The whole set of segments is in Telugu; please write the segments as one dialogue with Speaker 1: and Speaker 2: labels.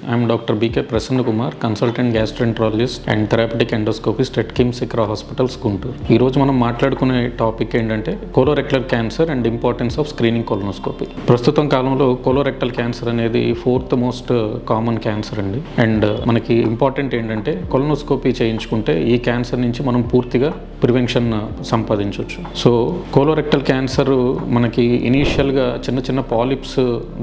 Speaker 1: I'm Dr. B.K. Prasanna Kumar, consultant gastroenterologist and therapeutic endoscopist at KIMS ICRA Hospitals, Guntur. ఈ రోజు మనం మాట్లాడుకునే టాపిక్ ఏంటంటే colorectal cancer and importance of screening colonoscopy. ప్రస్తుతం కాలంలో కోలోరెక్టల్ క్యాన్సర్ అనేది 4th మోస్ట్ కామన్ క్యాన్సర్ అండి. అండ్ మనకి ఇంపార్టెంట్ ఏంటంటే కొలనోస్కోపీ చేయించుకుంటే ఈ క్యాన్సర్ నుంచి మనం పూర్తిగా ప్రివెన్షన్ సంపాదించవచ్చు. సో కోలోరెక్టల్ క్యాన్సర్ మనకి ఇనీషియల్గా చిన్న చిన్న పాలిప్స్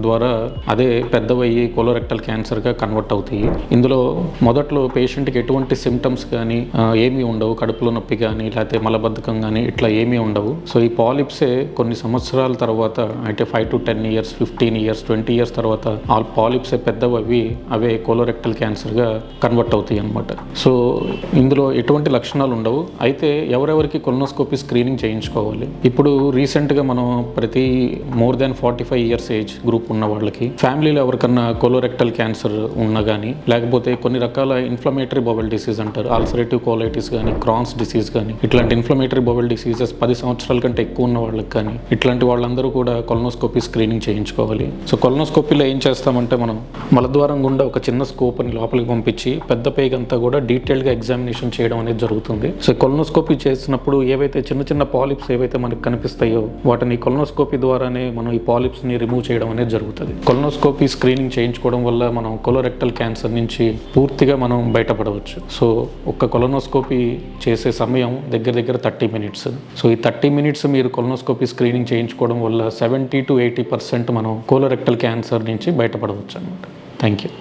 Speaker 1: ద్వారా అదే పెద్దవయ్యి కోలోరెక్టల్ క్యాన్సర్గా కన్వర్ట్ అవుతాయి. ఇందులో మొదట్లో పేషెంట్కి ఎటువంటి సిమ్టమ్స్ కానీ ఏమీ ఉండవు, కడుపులో నొప్పి కానీ లేకపోతే మలబద్ధకం కానీ ఇట్లా ఏమీ ఉండవు. సో ఈ పాలిప్సే కొన్ని సంవత్సరాల తర్వాత అంటే 5 to 10 years, 15 years, 20 years తర్వాత ఆ పాలిప్సే పెద్దవి అవే కోలోరెక్టల్ క్యాన్సర్గా కన్వర్ట్ అవుతాయి అన్నమాట. సో ఇందులో ఎటువంటి లక్షణాలు ఉండవు. అయితే ఎవరెవరికి కొలనోస్కోపీ స్క్రీనింగ్ చేయించుకోవాలి? ఇప్పుడు రీసెంట్గా మనం ప్రతి more than 45 years age group ఉన్న వాళ్ళకి, ఫ్యామిలీలో ఎవరికన్నా కోలోరెక్టల్ క్యాన్సర్ ఉన్నా కానీ, లేకపోతే కొన్ని రకాల ఇన్ఫ్లమేటరీ బౌవెల్ డిసీజ్ అంటారు, అల్సరేటివ్ కోలైటిస్ కానీ, క్రాన్స్ డిసీజ్ కానీ, ఇట్లాంటి ఇన్ఫ్లమేటరీ బౌవెల్ డిసీజెస్ 10 సంవత్సరాల కంటే ఎక్కువ ఉన్న వాళ్ళకి కానీ, ఇట్లాంటి వాళ్ళందరూ కూడా కొలనోస్కోపీ స్క్రీనింగ్ చేయించుకోవాలి. సో కొలనోస్కోపీలో ఏం చేస్తామంటే మనం మలద్వారం గుండా ఒక చిన్న స్కోప్ని లోపలికి పంపించి పెద్ద పేగంతా కూడా డీటెయిల్గా ఎగ్జామినేషన్ చేయడం అనేది జరుగుతుంది. సో కొలనోస్కోపీ చేసినప్పుడు ఏవైతే చిన్న చిన్న పాలిప్స్ ఏవైతే మనకు కనిపిస్తాయో వాటిని కొలనోస్కోపీ ద్వారానే మనం ఈ పాలిప్స్ని రిమూవ్ చేయడం అనేది జరుగుతుంది. కొలనోస్కోపీ స్క్రీనింగ్ చేయించుకోవడం వల్ల మనం కోలోరెక్టల్ క్యాన్సర్ నుంచి పూర్తిగా మనం బయటపడవచ్చు. సో ఒక్క కొలనోస్కోపీ చేసే సమయం దగ్గర 30 minutes. సో ఈ 30 minutes మీరు కొలనోస్కోపీ స్క్రీనింగ్ చేయించుకోవడం వల్ల 70 to 80% మనం కోలోరెక్టల్ క్యాన్సర్ నుంచి బయటపడవచ్చు అన్నమాట. Thank you.